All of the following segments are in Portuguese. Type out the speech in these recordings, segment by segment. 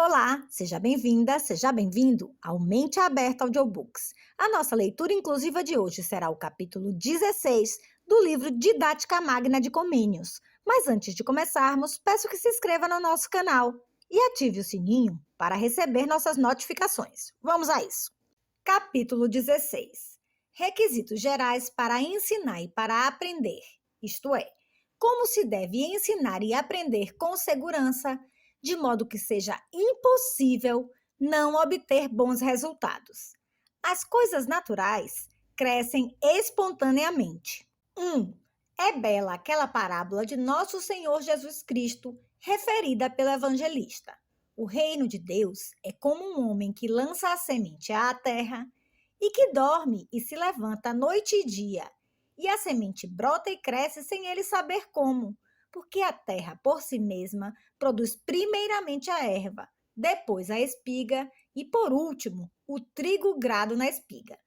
Olá, seja bem-vinda, seja bem-vindo ao Mente Aberta Audiobooks. A nossa leitura inclusiva de hoje será o capítulo 16 do livro Didática Magna de Comênios. Mas antes de começarmos, peço que se inscreva no nosso canal e ative o sininho para receber nossas notificações. Vamos a isso! Capítulo 16. Requisitos gerais para ensinar e para aprender, isto é, como se deve ensinar e aprender com segurança, de modo que seja impossível não obter bons resultados. As coisas naturais crescem espontaneamente. 1. É bela aquela parábola de Nosso Senhor Jesus Cristo, referida pelo evangelista. O reino de Deus é como um homem que lança a semente à terra e que dorme e se levanta noite e dia, e a semente brota e cresce sem ele saber como, porque a terra por si mesma produz primeiramente a erva, depois a espiga e, por último, o trigo grado na espiga.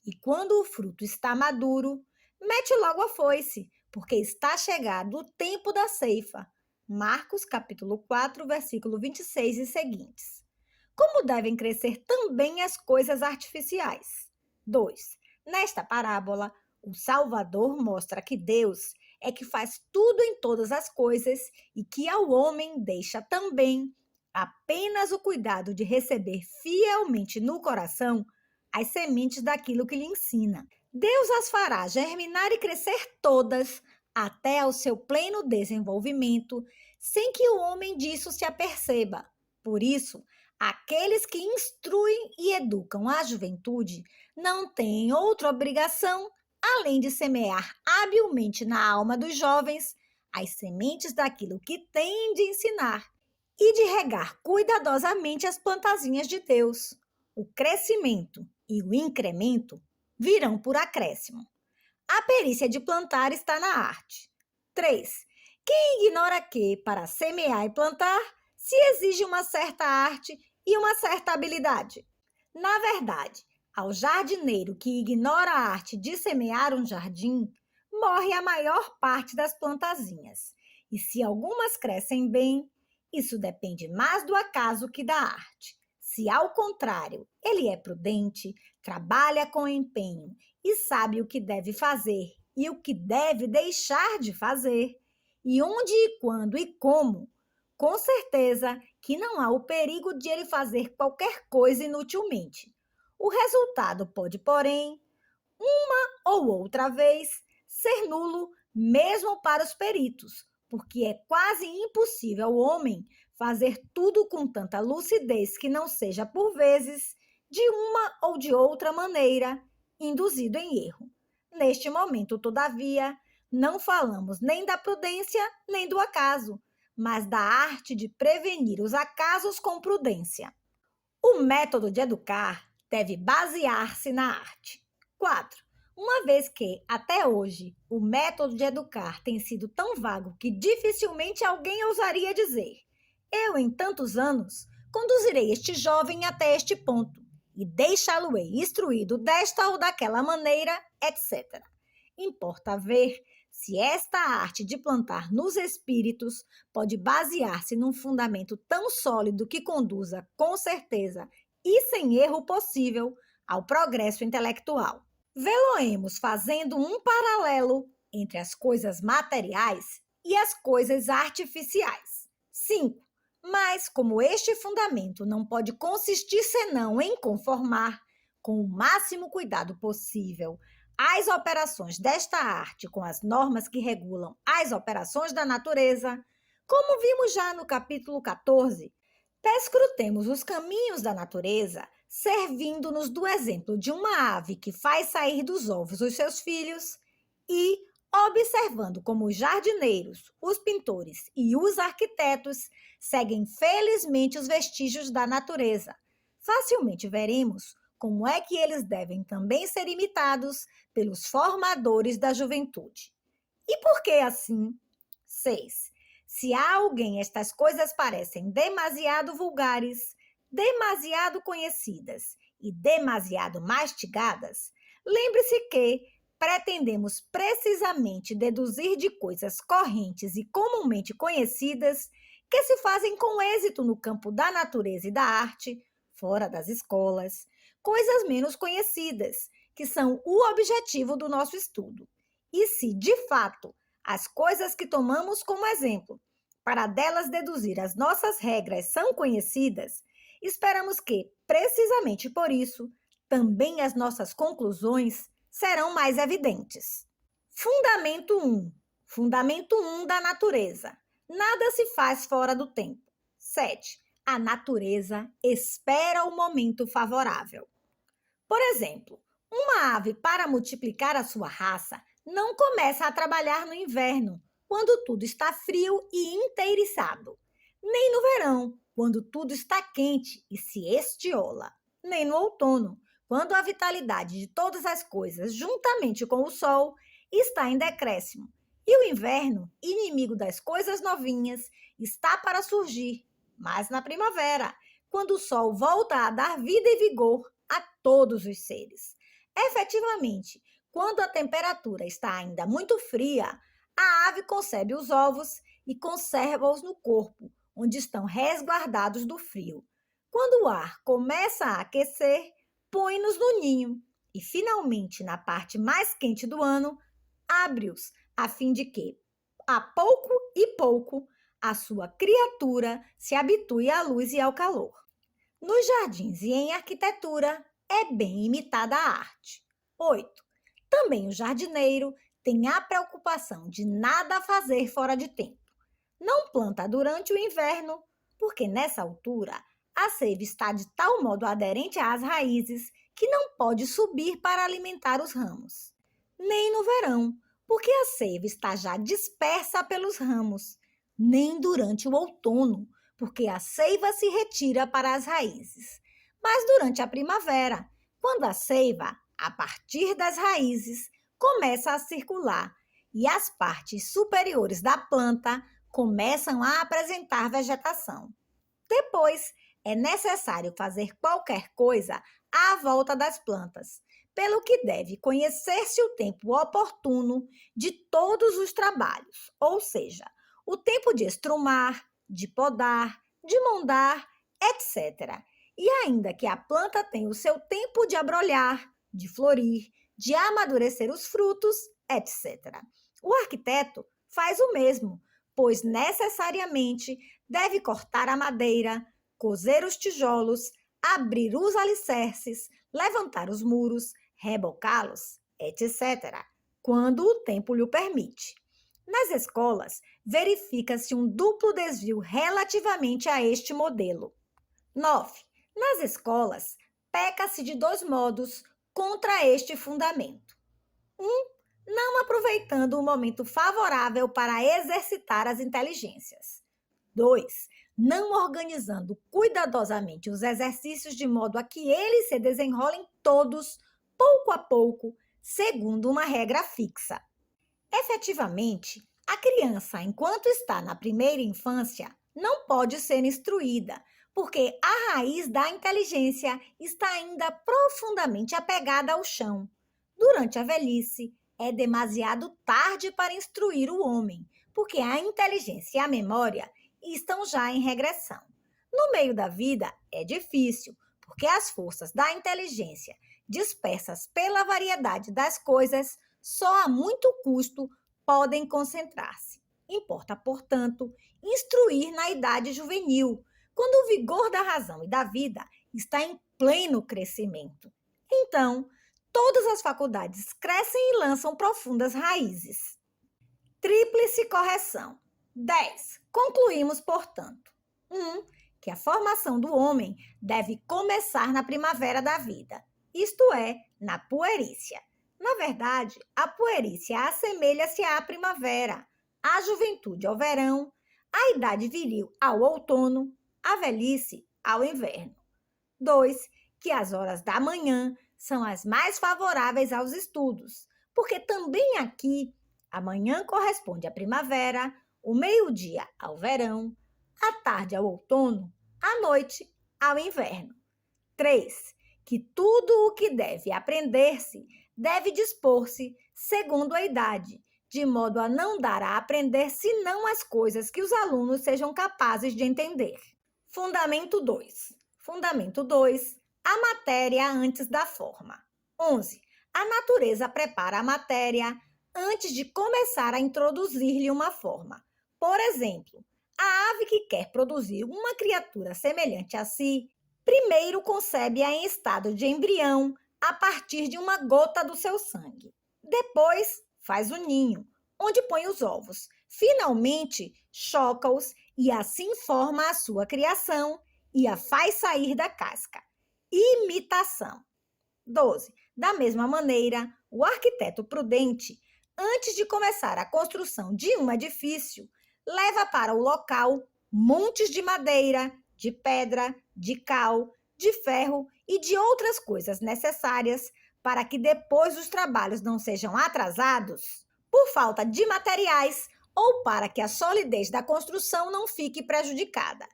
E quando o fruto está maduro, mete logo a foice, porque está chegado o tempo da ceifa. Marcos capítulo 4, versículo 26 e seguintes. Como devem crescer também as coisas artificiais? 2. Nesta parábola, o Salvador mostra que Deus é que faz tudo em todas as coisas e que ao homem deixa também apenas o cuidado de receber fielmente no coração as sementes daquilo que lhe ensina. Deus as fará germinar e crescer todas até ao seu pleno desenvolvimento, sem que o homem disso se aperceba. Por isso, aqueles que instruem e educam a juventude não têm outra obrigação além de semear habilmente na alma dos jovens as sementes daquilo que têm de ensinar e de regar cuidadosamente as plantazinhas de Deus. O crescimento e o incremento virão por acréscimo. A perícia de plantar está na arte. 3. Quem ignora que, para semear e plantar, se exige uma certa arte e uma certa habilidade? Na verdade, ao jardineiro que ignora a arte de semear um jardim, morre a maior parte das plantazinhas. E se algumas crescem bem, isso depende mais do acaso que da arte. Se, ao contrário, ele é prudente, trabalha com empenho e sabe o que deve fazer e o que deve deixar de fazer, e onde e quando e como, com certeza que não há o perigo de ele fazer qualquer coisa inutilmente. O resultado pode, porém, uma ou outra vez, ser nulo mesmo para os peritos, porque é quase impossível ao homem fazer tudo com tanta lucidez que não seja, por vezes, de uma ou de outra maneira, induzido em erro. Neste momento, todavia, não falamos nem da prudência nem do acaso, mas da arte de prevenir os acasos com prudência. O método de educar deve basear-se na arte. 4. Uma vez que, até hoje, o método de educar tem sido tão vago que dificilmente alguém ousaria dizer: eu, em tantos anos, conduzirei este jovem até este ponto e deixá-lo-ei instruído desta ou daquela maneira, etc. Importa ver se esta arte de plantar nos espíritos pode basear-se num fundamento tão sólido que conduza, com certeza e sem erro possível, ao progresso intelectual. Vê-lo-emos fazendo um paralelo entre as coisas materiais e as coisas artificiais. 5. Mas, como este fundamento não pode consistir senão em conformar, com o máximo cuidado possível, as operações desta arte com as normas que regulam as operações da natureza, como vimos já no capítulo 14, perscrutemos os caminhos da natureza, servindo-nos do exemplo de uma ave que faz sair dos ovos os seus filhos e, observando como os jardineiros, os pintores e os arquitetos seguem felizmente os vestígios da natureza, facilmente veremos como é que eles devem também ser imitados pelos formadores da juventude. E por que assim? 6. Se a alguém estas coisas parecem demasiado vulgares, demasiado conhecidas e demasiado mastigadas, lembre-se que pretendemos precisamente deduzir de coisas correntes e comumente conhecidas que se fazem com êxito no campo da natureza e da arte, fora das escolas, coisas menos conhecidas, que são o objetivo do nosso estudo. E se, de fato, as coisas que tomamos como exemplo, para delas deduzir as nossas regras são conhecidas, esperamos que, precisamente por isso, também as nossas conclusões serão mais evidentes. Fundamento 1. Fundamento 1 da natureza. Nada se faz fora do tempo. 7. A natureza espera o momento favorável. Por exemplo, uma ave, para multiplicar a sua raça, não começa a trabalhar no inverno, quando tudo está frio e inteiriçado, nem no verão, quando tudo está quente e se estiola, nem no outono, quando a vitalidade de todas as coisas, juntamente com o sol, está em decréscimo, e o inverno, inimigo das coisas novinhas, está para surgir, mas na primavera, quando o sol volta a dar vida e vigor a todos os seres. Efetivamente, quando a temperatura está ainda muito fria, a ave concebe os ovos e conserva-os no corpo, onde estão resguardados do frio. Quando o ar começa a aquecer, põe-nos no ninho e, finalmente, na parte mais quente do ano, abre-os, a fim de que, a pouco e pouco, a sua criatura se habitue à luz e ao calor. Nos jardins e em arquitetura, é bem imitada a arte. 8. Também o jardineiro tem a preocupação de nada fazer fora de tempo. Não planta durante o inverno, porque nessa altura a seiva está de tal modo aderente às raízes que não pode subir para alimentar os ramos. Nem no verão, porque a seiva está já dispersa pelos ramos. Nem durante o outono, porque a seiva se retira para as raízes. Mas durante a primavera, quando a seiva, a partir das raízes, começa a circular e as partes superiores da planta começam a apresentar vegetação. Depois, é necessário fazer qualquer coisa à volta das plantas, pelo que deve conhecer-se o tempo oportuno de todos os trabalhos, ou seja, o tempo de estrumar, de podar, de mondar, etc. E ainda que a planta tenha o seu tempo de abrolhar, de florir, de amadurecer os frutos, etc. O arquiteto faz o mesmo, pois necessariamente deve cortar a madeira, cozer os tijolos, abrir os alicerces, levantar os muros, rebocá-los, etc., quando o tempo lhe permite. Nas escolas, verifica-se um duplo desvio relativamente a este modelo. 9. Nas escolas, peca-se de dois modos contra este fundamento. 1. Não aproveitando o momento favorável para exercitar as inteligências. 2. Não organizando cuidadosamente os exercícios de modo a que eles se desenrolem todos, pouco a pouco, segundo uma regra fixa. Efetivamente, a criança, enquanto está na primeira infância, não pode ser instruída, porque a raiz da inteligência está ainda profundamente apegada ao chão. Durante a velhice, é demasiado tarde para instruir o homem, porque a inteligência e a memória estão já em regressão. No meio da vida, é difícil, porque as forças da inteligência, dispersas pela variedade das coisas, só a muito custo podem concentrar-se. Importa, portanto, instruir na idade juvenil, quando o vigor da razão e da vida está em pleno crescimento. Então, todas as faculdades crescem e lançam profundas raízes. Tríplice correção. 10. Concluímos, portanto. 1. Que a formação do homem deve começar na primavera da vida, isto é, na puerícia. Na verdade, a puerícia assemelha-se à primavera, a juventude ao verão, a idade viril ao outono, a velhice ao inverno. 2. Que as horas da manhã são as mais favoráveis aos estudos, porque também aqui a manhã corresponde à primavera, o meio-dia ao verão, a tarde ao outono, a noite ao inverno. 3. Que tudo o que deve aprender-se deve dispor-se segundo a idade, de modo a não dar a aprender senão as coisas que os alunos sejam capazes de entender. Fundamento 2. Fundamento 2. A matéria antes da forma. 11. A natureza prepara a matéria antes de começar a introduzir-lhe uma forma. Por exemplo, a ave que quer produzir uma criatura semelhante a si, primeiro concebe-a em estado de embrião a partir de uma gota do seu sangue. Depois, faz o ninho, onde põe os ovos. Finalmente, choca-os e assim forma a sua criação e a faz sair da casca. Imitação. 12. Da mesma maneira, o arquiteto prudente, antes de começar a construção de um edifício, leva para o local montes de madeira, de pedra, de cal, de ferro e de outras coisas necessárias para que depois os trabalhos não sejam atrasados por falta de materiais ou para que a solidez da construção não fique prejudicada.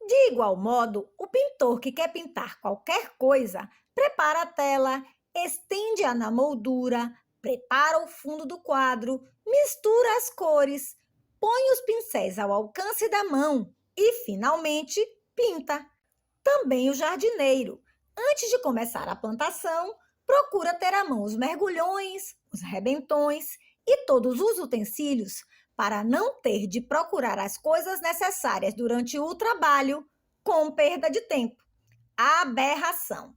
De igual modo, o pintor que quer pintar qualquer coisa prepara a tela, estende-a na moldura, prepara o fundo do quadro, mistura as cores, põe os pincéis ao alcance da mão e, finalmente, pinta. Também o jardineiro, antes de começar a plantação, procura ter à mão os mergulhões, os rebentões e todos os utensílios para não ter de procurar as coisas necessárias durante o trabalho com perda de tempo. Aberração.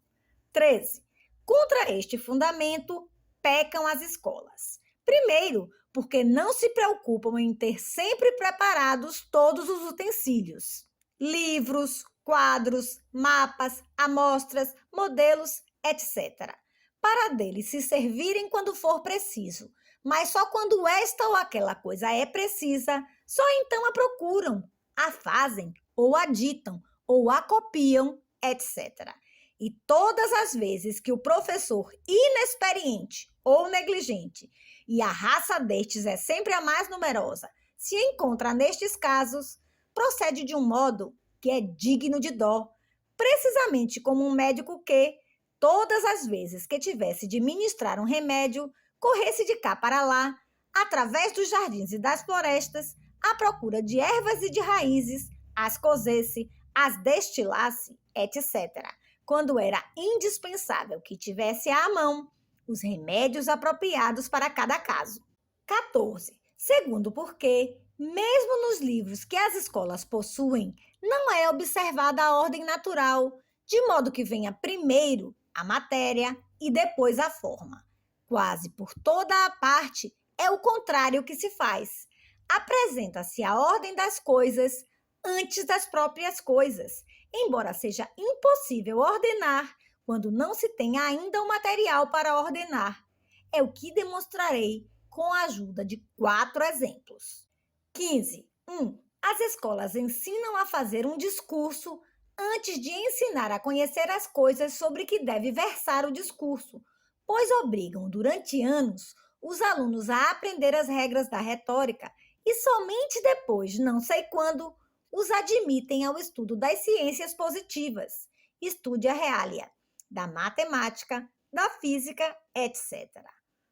13. Contra este fundamento, pecam as escolas. Primeiro, porque não se preocupam em ter sempre preparados todos os utensílios. Livros, quadros, mapas, amostras, modelos, etc. Para deles se servirem quando for preciso, mas só quando esta ou aquela coisa é precisa, só então a procuram, a fazem, ou a ditam, ou a copiam, etc. E todas as vezes que o professor inexperiente ou negligente, e a raça destes é sempre a mais numerosa, se encontra nestes casos, procede de um modo que é digno de dó, precisamente como um médico que, todas as vezes que tivesse de ministrar um remédio, corresse de cá para lá, através dos jardins e das florestas, à procura de ervas e de raízes, as cozesse, as destilasse, etc., quando era indispensável que tivesse à mão os remédios apropriados para cada caso. 14. Segundo porque, mesmo nos livros que as escolas possuem, não é observada a ordem natural, de modo que venha primeiro a matéria e depois a forma. Quase por toda a parte é o contrário que se faz. Apresenta-se a ordem das coisas antes das próprias coisas, embora seja impossível ordenar quando não se tem ainda o material para ordenar. É o que demonstrarei com a ajuda de 4 exemplos. 15. 1. As escolas ensinam a fazer um discurso antes de ensinar a conhecer as coisas sobre que deve versar o discurso, pois obrigam durante anos os alunos a aprender as regras da retórica e somente depois, não sei quando, os admitem ao estudo das ciências positivas, estudia realia, da matemática, da física, etc.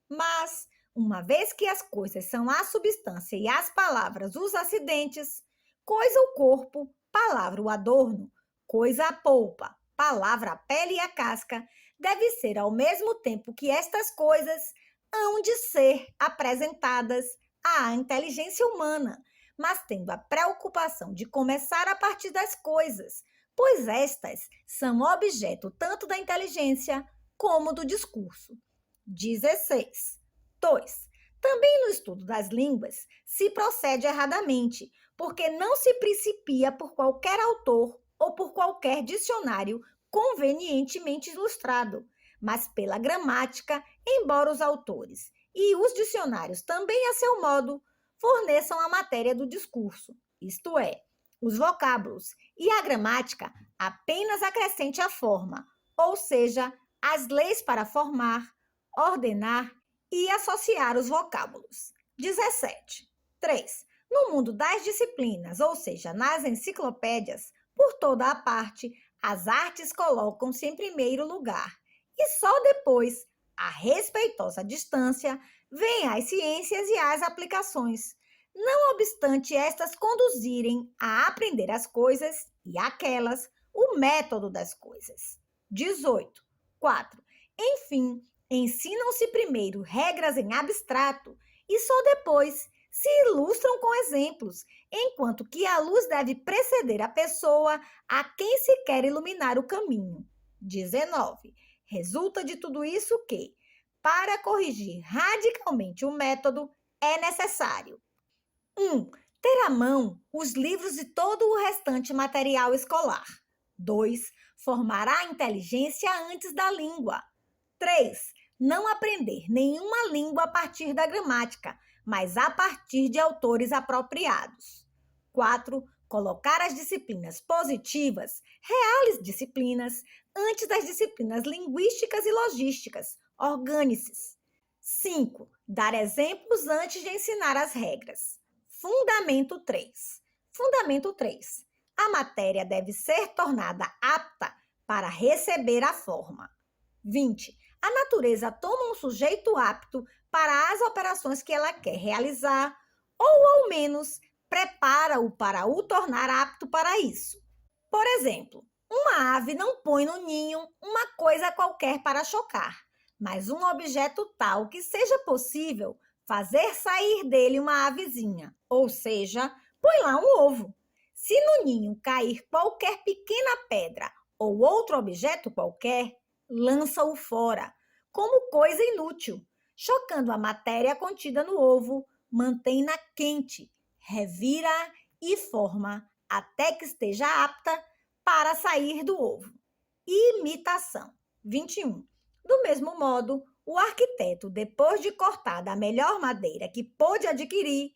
Mas, uma vez que as coisas são a substância e as palavras os acidentes, coisa o corpo, palavra o adorno, coisa a polpa, palavra a pele e a casca, deve ser ao mesmo tempo que estas coisas hão de ser apresentadas à inteligência humana, mas tendo a preocupação de começar a partir das coisas, pois estas são objeto tanto da inteligência como do discurso. 16. 2. Também no estudo das línguas se procede erradamente, porque não se principia por qualquer autor ou por qualquer dicionário convenientemente ilustrado, mas pela gramática, embora os autores e os dicionários também a seu modo forneçam a matéria do discurso, isto é, os vocábulos, e a gramática apenas acrescente a forma, ou seja, as leis para formar, ordenar e associar os vocábulos. 17. 3. No mundo das disciplinas, ou seja, nas enciclopédias, por toda a parte, as artes colocam-se em primeiro lugar e só depois, a respeitosa distância, vêm as ciências e as aplicações, não obstante estas conduzirem a aprender as coisas e aquelas, o método das coisas. 18. 4. Enfim, ensinam-se primeiro regras em abstrato e só depois se ilustram com exemplos, enquanto que a luz deve preceder a pessoa a quem se quer iluminar o caminho. 19. Resulta de tudo isso que, para corrigir radicalmente o método, é necessário 1. Ter à mão os livros e todo o restante material escolar. 2. Formar a inteligência antes da língua. 3. Não aprender nenhuma língua a partir da gramática, mas a partir de autores apropriados. 4. Colocar as disciplinas positivas, reais disciplinas, antes das disciplinas linguísticas e logísticas, orgânices. 5. Dar exemplos antes de ensinar as regras. Fundamento 3. Fundamento 3. A matéria deve ser tornada apta para receber a forma. 20. A natureza toma um sujeito apto para as operações que ela quer realizar, ou ao menos prepara-o para o tornar apto para isso. Por exemplo, uma ave não põe no ninho uma coisa qualquer para chocar, mas um objeto tal que seja possível fazer sair dele uma avezinha, ou seja, põe lá um ovo. Se no ninho cair qualquer pequena pedra ou outro objeto qualquer, lança-o fora, como coisa inútil, chocando a matéria contida no ovo, mantém-na quente, revira e forma até que esteja apta para sair do ovo. Imitação. 21. Do mesmo modo, o arquiteto, depois de cortada a melhor madeira que pôde adquirir,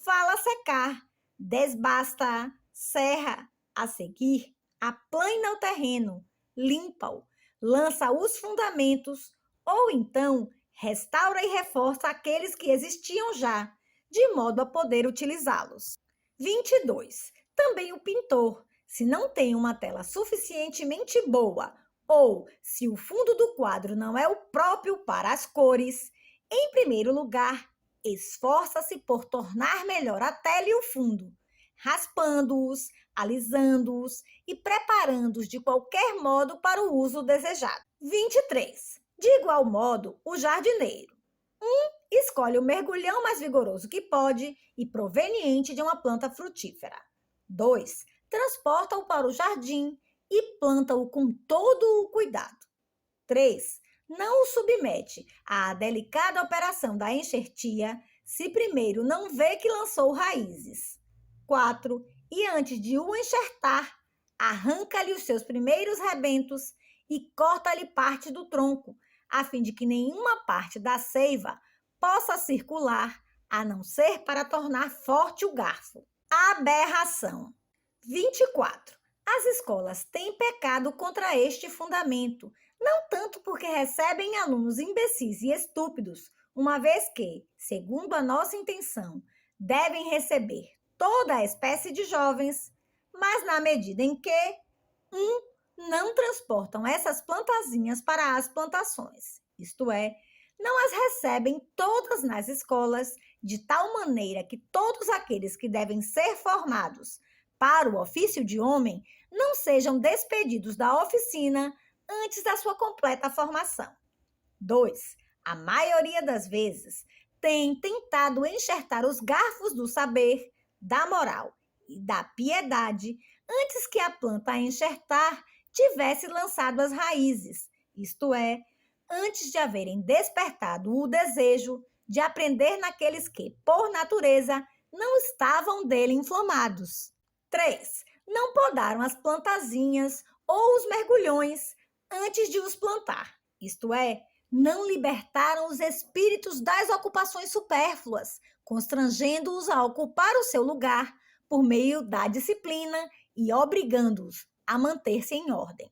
fala secar, desbasta, serra, a seguir, aplana o terreno, limpa-o, lança os fundamentos, ou então restaura e reforça aqueles que existiam já, de modo a poder utilizá-los. 22. Também o pintor, se não tem uma tela suficientemente boa, ou se o fundo do quadro não é o próprio para as cores, em primeiro lugar, esforça-se por tornar melhor a tela e o fundo, raspando-os, alisando-os e preparando-os de qualquer modo para o uso desejado. 23. De igual modo, o jardineiro. Escolhe o mergulhão mais vigoroso que pode e proveniente de uma planta frutífera. 2. Transporta-o para o jardim e planta-o com todo o cuidado. 3. Não o submete à delicada operação da enxertia se primeiro não vê que lançou raízes. 4. E antes de o enxertar, arranca-lhe os seus primeiros rebentos e corta-lhe parte do tronco, a fim de que nenhuma parte da seiva possa circular, a não ser para tornar forte o garfo. Aberração. 24. As escolas têm pecado contra este fundamento, não tanto porque recebem alunos imbecis e estúpidos, uma vez que, segundo a nossa intenção, devem receber toda a espécie de jovens, mas na medida em que, não transportam essas plantazinhas para as plantações, isto é, não as recebem todas nas escolas, de tal maneira que todos aqueles que devem ser formados para o ofício de homem não sejam despedidos da oficina antes da sua completa formação. 2. A maioria das vezes tem tentado enxertar os garfos do saber, da moral e da piedade antes que a planta a enxertar tivesse lançado as raízes, isto é, antes de haverem despertado o desejo de aprender naqueles que, por natureza, não estavam dele inflamados. 3. Não podaram as plantazinhas ou os mergulhões antes de os plantar, isto é, não libertaram os espíritos das ocupações supérfluas, constrangendo-os a ocupar o seu lugar por meio da disciplina e obrigando-os a manter-se em ordem.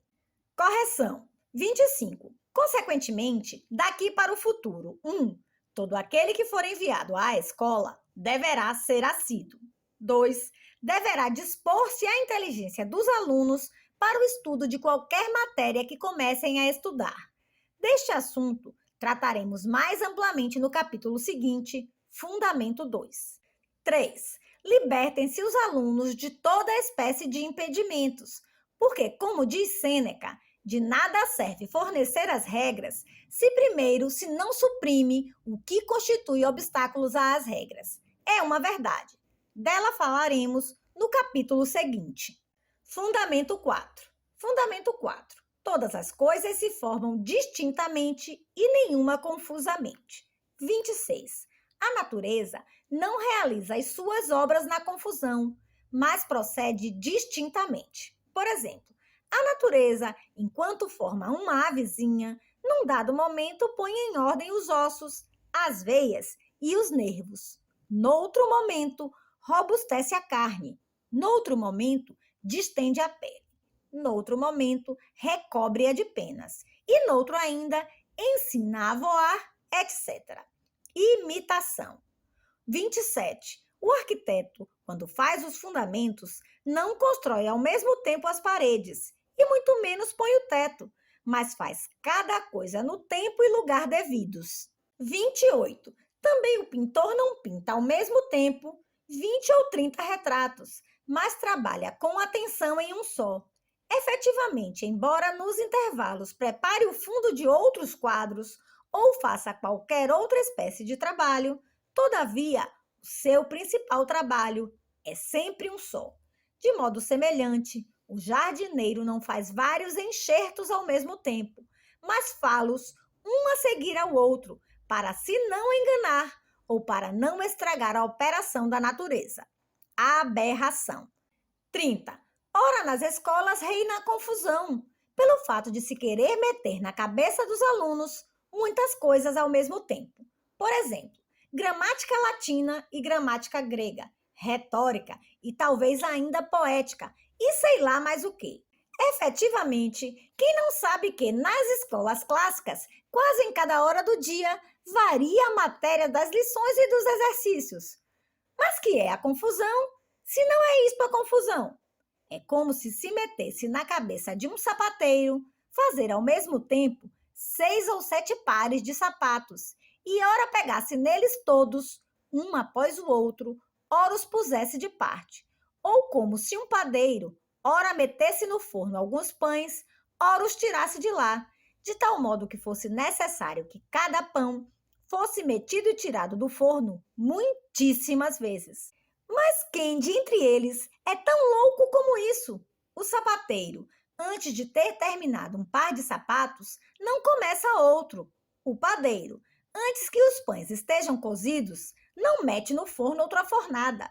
Correção. 25. Consequentemente, daqui para o futuro, todo aquele que for enviado à escola deverá ser assíduo. 2. Deverá dispor-se à inteligência dos alunos para o estudo de qualquer matéria que comecem a estudar. Deste assunto, Trataremos mais amplamente no capítulo seguinte, Fundamento 2. 3. Libertem-se os alunos de toda espécie de impedimentos, porque, como diz Sêneca, de nada serve fornecer as regras se primeiro se não suprime o que constitui obstáculos às regras. É uma verdade. Dela falaremos no capítulo seguinte. Fundamento 4. Fundamento 4. Todas as coisas se formam distintamente e nenhuma confusamente. 26. A natureza não realiza as suas obras na confusão, mas procede distintamente. Por exemplo, a natureza, enquanto forma uma avezinha, num dado momento põe em ordem os ossos, as veias e os nervos. Noutro momento, robustece a carne. Noutro momento, distende a pele. Noutro momento, recobre-a de penas. E noutro ainda, ensina a voar, etc. Imitação. 27. O arquiteto, quando faz os fundamentos, não constrói ao mesmo tempo as paredes, e muito menos põe o teto, mas faz cada coisa no tempo e lugar devidos. 28. Também o pintor não pinta ao mesmo tempo 20 ou 30 retratos, mas trabalha com atenção em um só. Efetivamente, embora nos intervalos prepare o fundo de outros quadros ou faça qualquer outra espécie de trabalho, todavia, o seu principal trabalho é sempre um só. De modo semelhante, o jardineiro não faz vários enxertos ao mesmo tempo, mas fá-los um a seguir ao outro, para se não enganar ou para não estragar a operação da natureza. Aberração. 30. Ora, nas escolas reina a confusão, pelo fato de se querer meter na cabeça dos alunos muitas coisas ao mesmo tempo. Por exemplo, gramática latina e gramática grega, retórica e talvez ainda poética, e sei lá mais o quê. Efetivamente, quem não sabe que nas escolas clássicas, quase em cada hora do dia, varia a matéria das lições e dos exercícios? Mas que é a confusão? Se não é isto a confusão? É como se metesse na cabeça de um sapateiro fazer ao mesmo tempo 6 ou 7 pares de sapatos, e ora pegasse neles todos, um após o outro, ora os pusesse de parte. Ou como se um padeiro, ora metesse no forno alguns pães, ora os tirasse de lá, de tal modo que fosse necessário que cada pão fosse metido e tirado do forno muitíssimas vezes. Mas quem de entre eles é tão louco como isso? O sapateiro, antes de ter terminado um par de sapatos, não começa outro. O padeiro, antes que os pães estejam cozidos, não mete no forno outra fornada.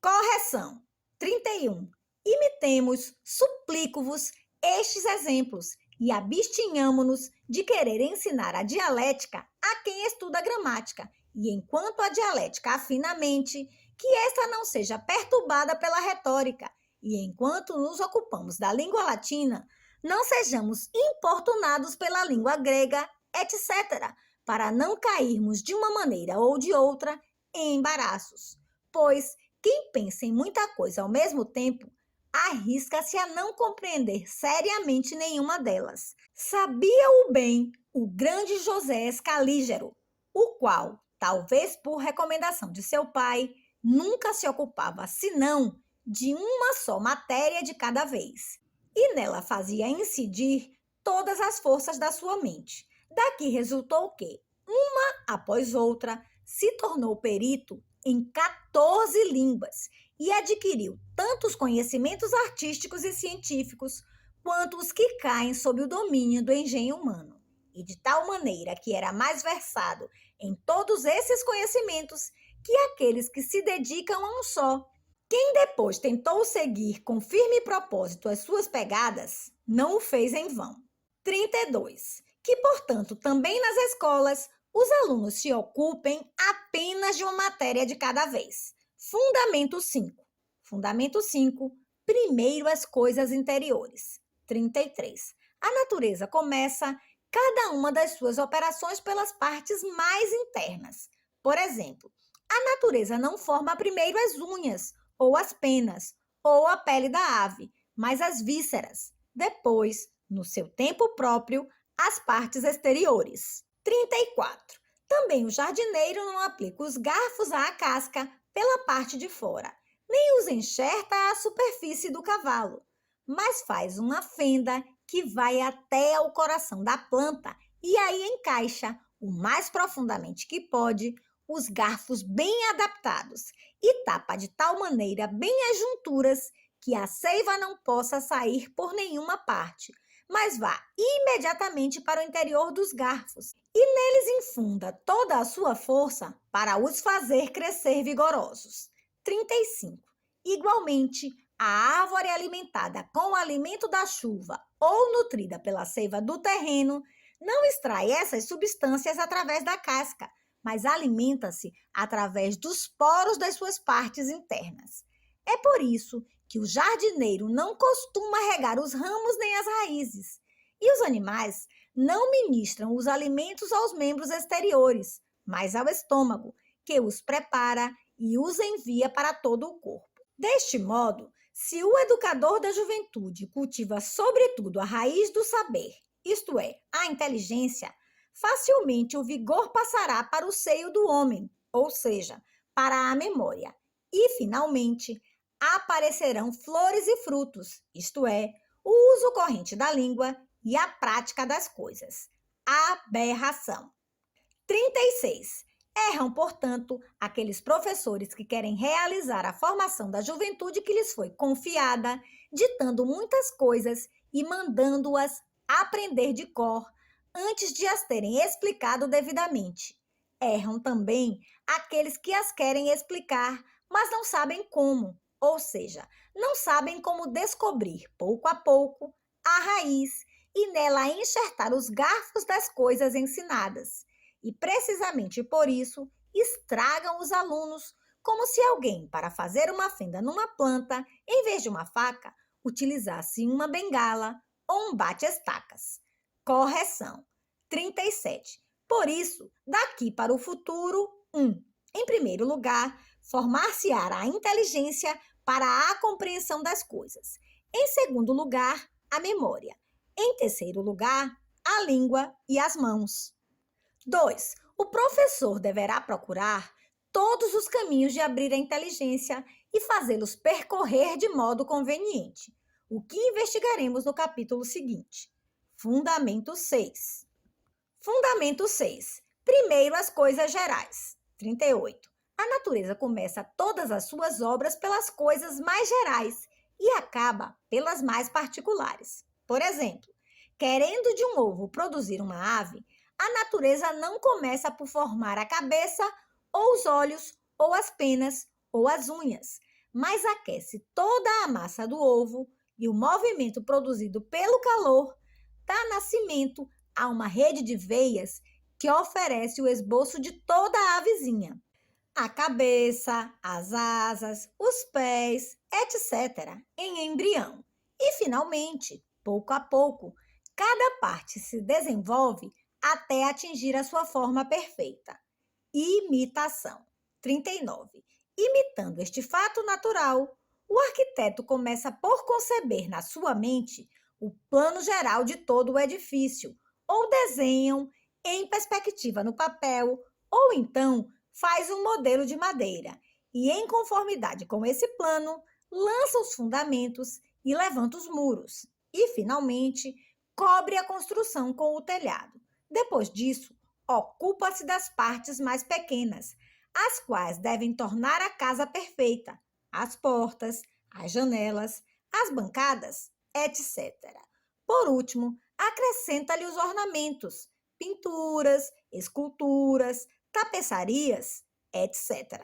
Correção. 31. Imitemos, suplico-vos, estes exemplos e abstinhamo-nos de querer ensinar a dialética a quem estuda a gramática, e enquanto a dialética afina a mente, que esta não seja perturbada pela retórica, e enquanto nos ocupamos da língua latina, não sejamos importunados pela língua grega, etc., para não cairmos de uma maneira ou de outra em embaraços. Pois quem pensa em muita coisa ao mesmo tempo, arrisca-se a não compreender seriamente nenhuma delas. Sabia-o bem o grande José Escalígero, o qual, talvez por recomendação de seu pai, nunca se ocupava senão de uma só matéria de cada vez, e nela fazia incidir todas as forças da sua mente. Daqui resultou que, uma após outra, se tornou perito em 14 línguas e adquiriu tantos conhecimentos artísticos e científicos quanto os que caem sob o domínio do engenho humano, e de tal maneira que era mais versado em todos esses conhecimentos que aqueles que se dedicam a um só. Quem depois tentou seguir com firme propósito as suas pegadas, não o fez em vão. 32. Que, portanto, também nas escolas, os alunos se ocupem apenas de uma matéria de cada vez. Fundamento 5. Fundamento 5. Primeiro as coisas interiores. 33. A natureza começa cada uma das suas operações pelas partes mais internas. Por exemplo, a natureza não forma primeiro as unhas, ou as penas, ou a pele da ave, mas as vísceras. Depois, no seu tempo próprio, as partes exteriores. 34. Também o jardineiro não aplica os garfos à casca pela parte de fora, nem os enxerta à superfície do cavalo, mas faz uma fenda que vai até ao coração da planta e aí encaixa, o mais profundamente que pode, os garfos bem adaptados e tapa de tal maneira bem as junturas que a seiva não possa sair por nenhuma parte, mas vá imediatamente para o interior dos garfos e neles infunda toda a sua força para os fazer crescer vigorosos. 35. Igualmente, a árvore alimentada com o alimento da chuva ou nutrida pela seiva do terreno não extrai essas substâncias através da casca, mas alimenta-se através dos poros das suas partes internas. É por isso que o jardineiro não costuma regar os ramos nem as raízes. E os animais não ministram os alimentos aos membros exteriores, mas ao estômago, que os prepara e os envia para todo o corpo. Deste modo, se o educador da juventude cultiva sobretudo a raiz do saber, isto é, a inteligência, facilmente o vigor passará para o seio do homem, ou seja, para a memória. E, finalmente, aparecerão flores e frutos, isto é, o uso corrente da língua e a prática das coisas. Aberração. 36. Erram, portanto, aqueles professores que querem realizar a formação da juventude que lhes foi confiada, ditando muitas coisas e mandando-as aprender de cor antes de as terem explicado devidamente. Erram também aqueles que as querem explicar, mas não sabem como, ou seja, não sabem como descobrir pouco a pouco a raiz e nela enxertar os garfos das coisas ensinadas. E precisamente por isso estragam os alunos, como se alguém, para fazer uma fenda numa planta, em vez de uma faca, utilizasse uma bengala ou um bate-estacas. Correção. 37. Por isso, daqui para o futuro, 1. Em primeiro lugar, formar-se-á a inteligência para a compreensão das coisas. Em segundo lugar, a memória. Em terceiro lugar, a língua e as mãos. 2. O professor deverá procurar todos os caminhos de abrir a inteligência e fazê-los percorrer de modo conveniente, o que investigaremos no capítulo seguinte. Fundamento 6. Fundamento 6. Primeiro, as coisas gerais. 38. A natureza começa todas as suas obras pelas coisas mais gerais e acaba pelas mais particulares. Por exemplo, querendo de um ovo produzir uma ave, a natureza não começa por formar a cabeça, ou os olhos, ou as penas, ou as unhas, mas aquece toda a massa do ovo e o movimento produzido pelo calor dá nascimento a uma rede de veias que oferece o esboço de toda a avezinha. A cabeça, as asas, os pés, etc., em embrião. E, finalmente, pouco a pouco, cada parte se desenvolve até atingir a sua forma perfeita. Imitação. 39. Imitando este fato natural, o arquiteto começa por conceber na sua mente o plano geral de todo o edifício, ou desenham em perspectiva no papel, ou então faz um modelo de madeira e, em conformidade com esse plano, lança os fundamentos e levanta os muros. E, finalmente, cobre a construção com o telhado. Depois disso, ocupa-se das partes mais pequenas, as quais devem tornar a casa perfeita, as portas, as janelas, as bancadas, etc. Por último, acrescenta-lhe os ornamentos, pinturas, esculturas, tapeçarias, etc.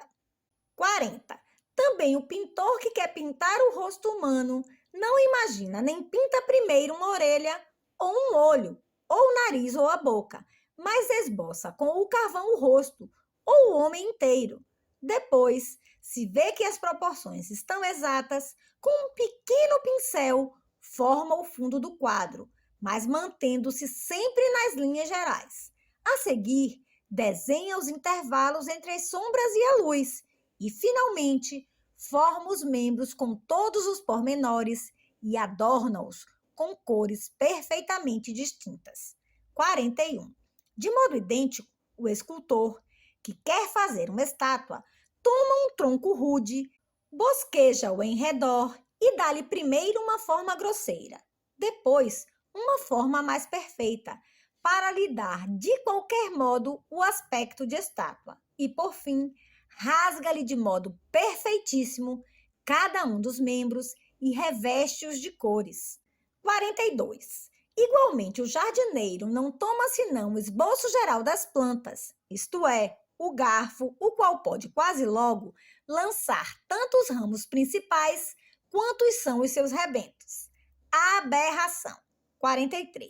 40. Também o pintor que quer pintar o rosto humano não imagina nem pinta primeiro uma orelha ou um olho, ou o nariz ou a boca, mas esboça com o carvão o rosto ou o homem inteiro. Depois, se vê que as proporções estão exatas, com um pequeno pincel, forma o fundo do quadro, mas mantendo-se sempre nas linhas gerais. A seguir, desenha os intervalos entre as sombras e a luz e, finalmente, forma os membros com todos os pormenores e adorna-os com cores perfeitamente distintas. 41. De modo idêntico, o escultor, que quer fazer uma estátua, toma um tronco rude, bosqueja-o em redor e dá-lhe primeiro uma forma grosseira, depois uma forma mais perfeita, para lhe dar de qualquer modo o aspecto de estátua, e por fim, rasga-lhe de modo perfeitíssimo cada um dos membros e reveste-os de cores. 42. Igualmente, o jardineiro não toma senão o esboço geral das plantas, isto é, o garfo, o qual pode quase logo lançar tanto os ramos principais quantos são os seus rebentos. Aberração. 43.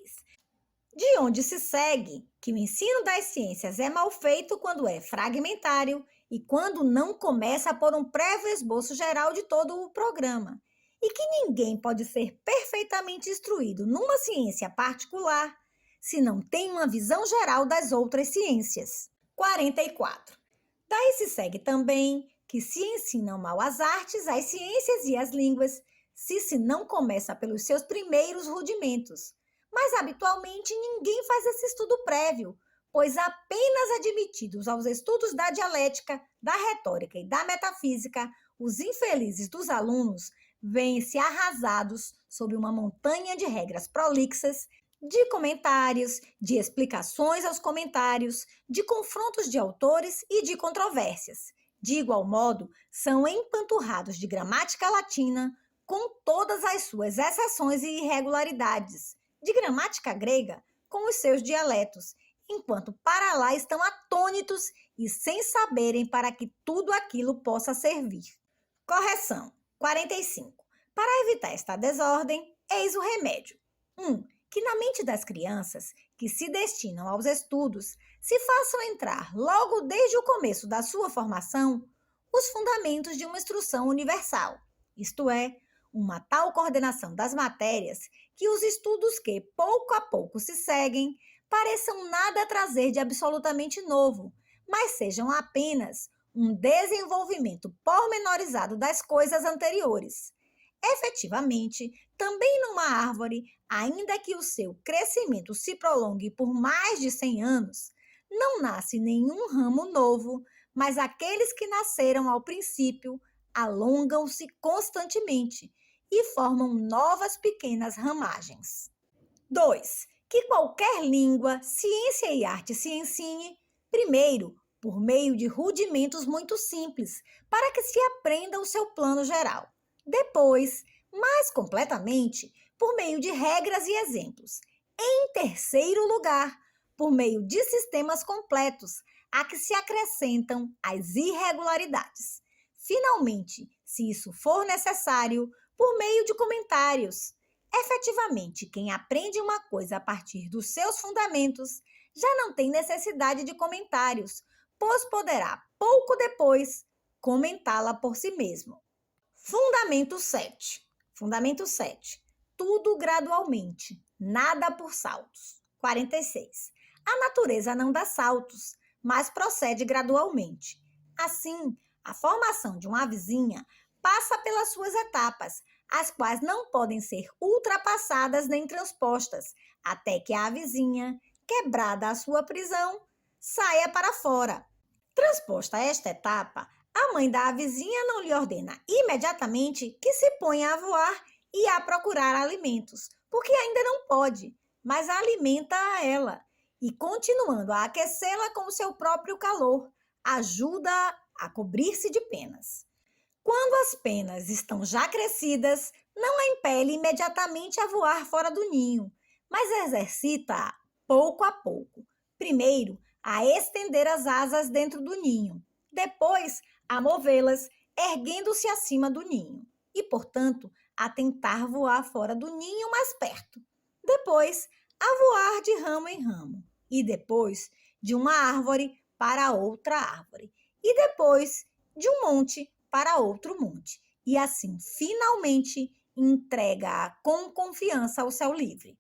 De onde se segue que o ensino das ciências é mal feito quando é fragmentário e quando não começa por um prévio esboço geral de todo o programa, e que ninguém pode ser perfeitamente instruído numa ciência particular se não tem uma visão geral das outras ciências. 44. Daí se segue também que se ensinam mal as artes, as ciências e as línguas, se não começa pelos seus primeiros rudimentos. Mas habitualmente ninguém faz esse estudo prévio, pois apenas admitidos aos estudos da dialética, da retórica e da metafísica, os infelizes dos alunos vêm-se arrasados sobre uma montanha de regras prolixas, de comentários, de explicações aos comentários, de confrontos de autores e de controvérsias. De igual modo, são empanturrados de gramática latina, com todas as suas exceções e irregularidades, de gramática grega, com os seus dialetos, enquanto para lá estão atônitos e sem saberem para que tudo aquilo possa servir. Correção. 45. Para evitar esta desordem, eis o remédio. 1. Que na mente das crianças que se destinam aos estudos se façam entrar, logo desde o começo da sua formação, os fundamentos de uma instrução universal, isto é, uma tal coordenação das matérias que os estudos que, pouco a pouco, se seguem pareçam nada trazer de absolutamente novo, mas sejam apenas um desenvolvimento pormenorizado das coisas anteriores. Efetivamente, também numa árvore, ainda que o seu crescimento se prolongue por mais de 100 anos, não nasce nenhum ramo novo, mas aqueles que nasceram ao princípio alongam-se constantemente e formam novas pequenas ramagens. 2. Que qualquer língua, ciência e arte se ensine, primeiro, por meio de rudimentos muito simples, para que se aprenda o seu plano geral. Depois, mais completamente, por meio de regras e exemplos. Em terceiro lugar, por meio de sistemas completos, a que se acrescentam as irregularidades. Finalmente, se isso for necessário, por meio de comentários. Efetivamente, quem aprende uma coisa a partir dos seus fundamentos já não tem necessidade de comentários, pois poderá, pouco depois, comentá-la por si mesmo. Fundamento 7. Fundamento 7. Tudo gradualmente, nada por saltos. 46. A natureza não dá saltos, mas procede gradualmente. Assim, a formação de uma avezinha passa pelas suas etapas, as quais não podem ser ultrapassadas nem transpostas, até que a avezinha, quebrada a sua prisão, saia para fora. Transposta esta etapa, a mãe da avezinha não lhe ordena imediatamente que se ponha a voar e a procurar alimentos, porque ainda não pode, mas alimenta a ela e, continuando a aquecê-la com o seu próprio calor, ajuda a cobrir-se de penas. Quando as penas estão já crescidas, não a impele imediatamente a voar fora do ninho, mas exercita-a pouco a pouco. Primeiro, a estender as asas dentro do ninho, depois a movê-las, erguendo-se acima do ninho, e, portanto, a tentar voar fora do ninho mais perto. Depois, a voar de ramo em ramo, e depois de uma árvore para outra árvore, e depois de um monte para outro monte, e assim, finalmente, entrega-a com confiança ao céu livre.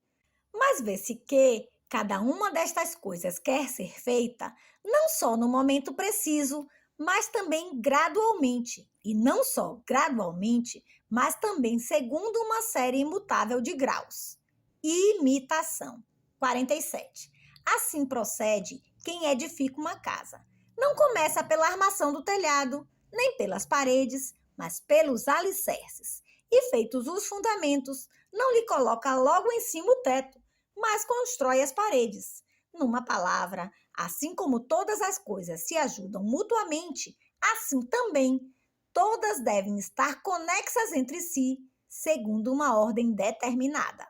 Mas vê-se que cada uma destas coisas quer ser feita não só no momento preciso, mas também gradualmente, e não só gradualmente, mas também segundo uma série imutável de graus. Imitação. 47. Assim procede quem edifica uma casa. Não começa pela armação do telhado, nem pelas paredes, mas pelos alicerces. E feitos os fundamentos, não lhe coloca logo em cima o teto, mas constrói as paredes. Numa palavra, assim como todas as coisas se ajudam mutuamente, assim também todas devem estar conexas entre si, segundo uma ordem determinada.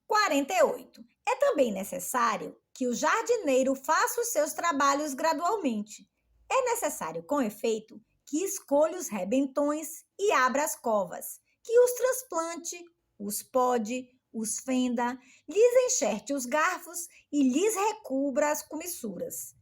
48. É também necessário que o jardineiro faça os seus trabalhos gradualmente. É necessário, com efeito, que escolha os rebentões e abra as covas, que os transplante, os pode, os fenda, lhes enxerte os garfos e lhes recubra as comissuras.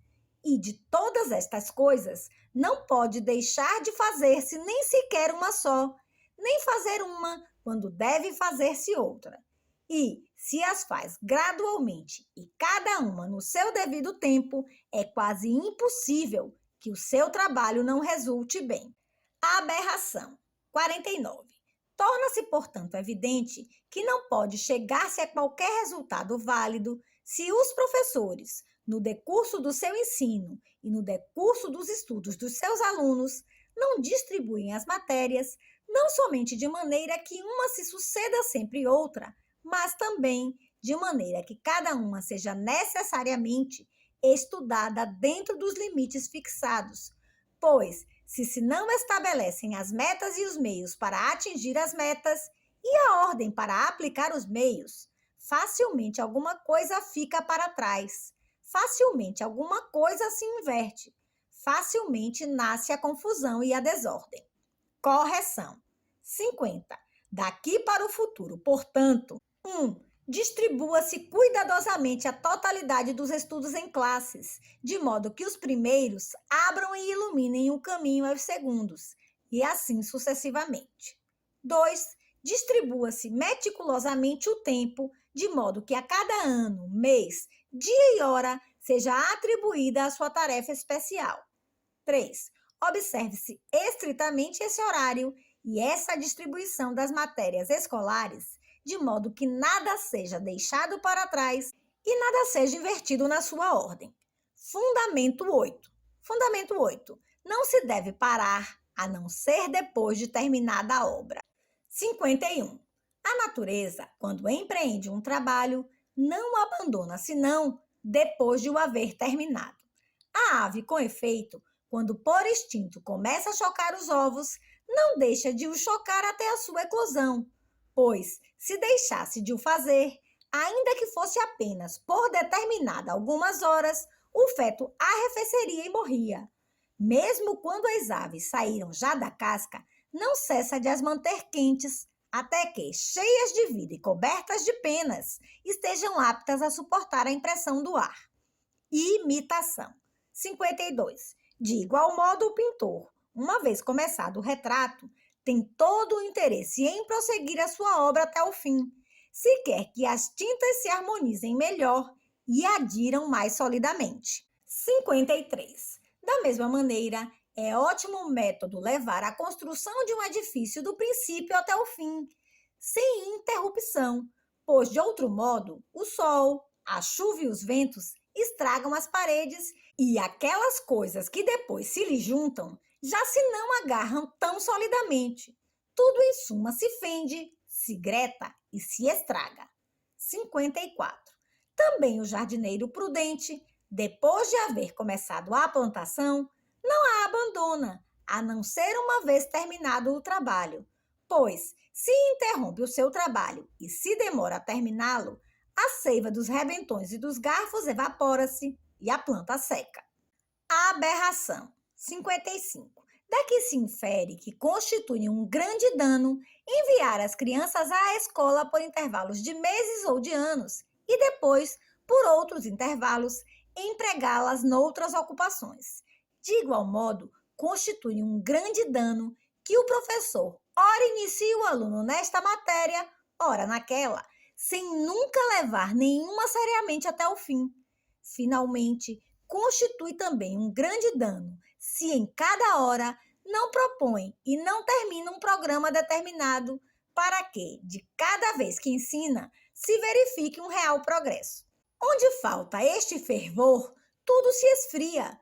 E de todas estas coisas, não pode deixar de fazer-se nem sequer uma só, nem fazer uma quando deve fazer-se outra. E, se as faz gradualmente e cada uma no seu devido tempo, é quase impossível que o seu trabalho não resulte bem. A aberração. 49. Torna-se, portanto, evidente que não pode chegar-se a qualquer resultado válido se os professores, no decurso do seu ensino e no decurso dos estudos dos seus alunos, não distribuem as matérias, não somente de maneira que uma se suceda sempre outra, mas também de maneira que cada uma seja necessariamente estudada dentro dos limites fixados, pois, se não estabelecem as metas e os meios para atingir as metas e a ordem para aplicar os meios, facilmente alguma coisa fica para trás, facilmente alguma coisa se inverte, facilmente nasce a confusão e a desordem. Correção. 50. Daqui para o futuro, portanto, 1. Distribua-se cuidadosamente a totalidade dos estudos em classes, de modo que os primeiros abram e iluminem o caminho aos segundos, e assim sucessivamente. 2. Distribua-se meticulosamente o tempo, de modo que a cada ano, mês, dia e hora seja atribuída a sua tarefa especial. 3. Observe-se estritamente esse horário e essa distribuição das matérias escolares, de modo que nada seja deixado para trás e nada seja invertido na sua ordem. Fundamento 8. Fundamento 8. Não se deve parar, a não ser depois de terminada a obra. 51. A natureza, quando empreende um trabalho, não o abandona senão depois de o haver terminado. A ave, com efeito, quando por instinto começa a chocar os ovos, não deixa de os chocar até a sua eclosão, pois, se deixasse de o fazer, ainda que fosse apenas por determinada algumas horas, o feto arrefeceria e morria. Mesmo quando as aves saíram já da casca, não cessa de as manter quentes, até que, cheias de vida e cobertas de penas, estejam aptas a suportar a impressão do ar. Imitação. 52. De igual modo, o pintor, uma vez começado o retrato, tem todo o interesse em prosseguir a sua obra até o fim, se quer que as tintas se harmonizem melhor e adiram mais solidamente. 53. Da mesma maneira, é ótimo método levar a construção de um edifício do princípio até o fim, sem interrupção, pois, de outro modo, o sol, a chuva e os ventos estragam as paredes e aquelas coisas que depois se lhe juntam já se não agarram tão solidamente. Tudo em suma se fende, se greta e se estraga. 54. Também o jardineiro prudente, depois de haver começado a plantação, não a abandona, a não ser uma vez terminado o trabalho, pois, se interrompe o seu trabalho e se demora a terminá-lo, a seiva dos rebentões e dos garfos evapora-se e a planta seca. A aberração. 55. Daqui se infere que constitui um grande dano enviar as crianças à escola por intervalos de meses ou de anos e depois, por outros intervalos, empregá-las noutras ocupações. De igual modo, constitui um grande dano que o professor ora inicie o aluno nesta matéria, ora naquela, sem nunca levar nenhuma seriamente até o fim. Finalmente, constitui também um grande dano se em cada hora não propõe e não termina um programa determinado para que, de cada vez que ensina, se verifique um real progresso. Onde falta este fervor, tudo se esfria.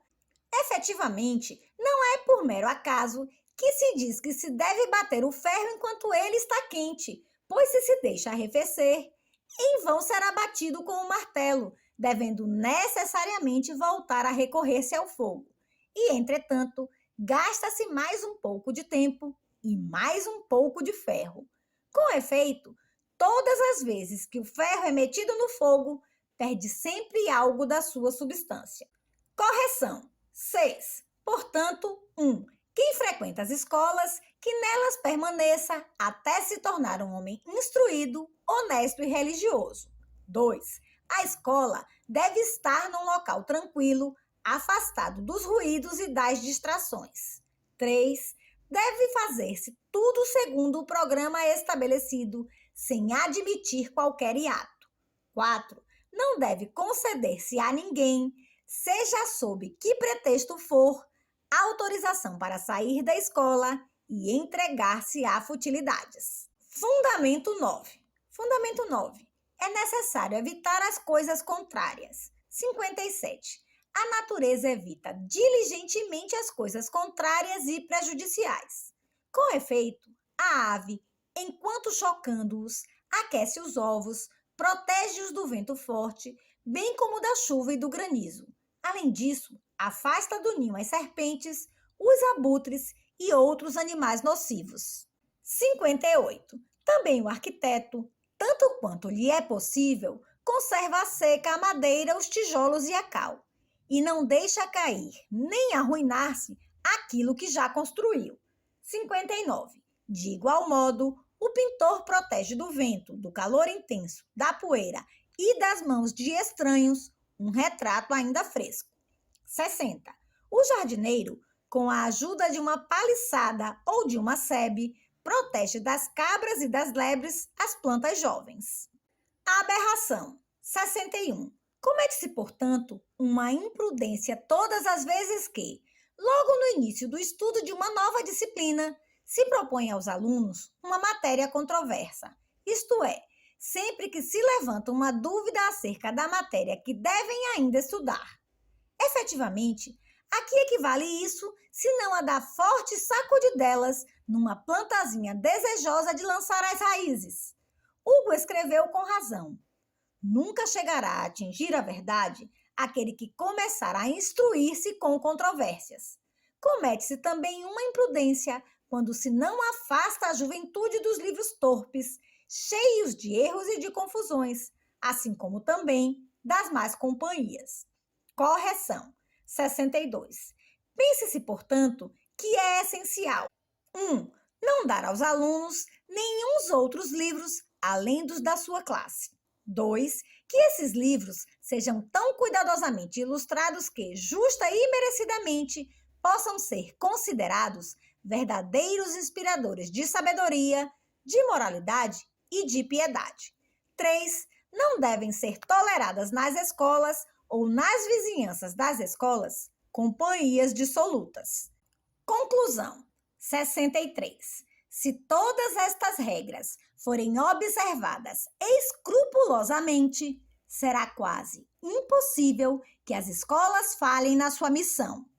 Efetivamente, não é por mero acaso que se diz que se deve bater o ferro enquanto ele está quente, pois se deixa arrefecer, em vão será batido com o martelo, devendo necessariamente voltar a recorrer-se ao fogo. E, entretanto, gasta-se mais um pouco de tempo e mais um pouco de ferro. Com efeito, todas as vezes que o ferro é metido no fogo, perde sempre algo da sua substância. Correção. 6. Portanto, 1. Quem frequenta as escolas, que nelas permaneça até se tornar um homem instruído, honesto e religioso. 2. A escola deve estar num local tranquilo, afastado dos ruídos e das distrações. 3. Deve fazer-se tudo segundo o programa estabelecido, sem admitir qualquer hiato. 4. Não deve conceder-se a ninguém, seja sob que pretexto for, autorização para sair da escola e entregar-se a futilidades. Fundamento 9. Fundamento 9. É necessário evitar as coisas contrárias. 57. A natureza evita diligentemente as coisas contrárias e prejudiciais. Com efeito, a ave, enquanto chocando-os, aquece os ovos, protege-os do vento forte, bem como da chuva e do granizo. Além disso, afasta do ninho as serpentes, os abutres e outros animais nocivos. 58. Também o arquiteto, tanto quanto lhe é possível, conserva seca a madeira, os tijolos e a cal, e não deixa cair nem arruinar-se aquilo que já construiu. 59. De igual modo, o pintor protege do vento, do calor intenso, da poeira e das mãos de estranhos um retrato ainda fresco. 60. O jardineiro, com a ajuda de uma paliçada ou de uma sebe, protege das cabras e das lebres as plantas jovens. Aberração. 61. Comete-se, portanto, uma imprudência todas as vezes que, logo no início do estudo de uma nova disciplina, se propõe aos alunos uma matéria controversa, isto é, sempre que se levanta uma dúvida acerca da matéria que devem ainda estudar. Efetivamente, a que equivale isso, se não a dar forte sacudidelas numa plantazinha desejosa de lançar as raízes? Hugo escreveu com razão: nunca chegará a atingir a verdade aquele que começar a instruir-se com controvérsias. Comete-se também uma imprudência quando se não afasta a juventude dos livros torpes, cheios de erros e de confusões, assim como também das más companhias. Correção. 62. Pense-se, portanto, que é essencial: 1. Não dar aos alunos nenhuns outros livros além dos da sua classe. 2. Que esses livros sejam tão cuidadosamente ilustrados que, justa e merecidamente, possam ser considerados verdadeiros inspiradores de sabedoria, de moralidade e de piedade. 3. Não devem ser toleradas nas escolas ou nas vizinhanças das escolas companhias dissolutas. Conclusão. 63. Se todas estas regras forem observadas escrupulosamente, será quase impossível que as escolas falhem na sua missão.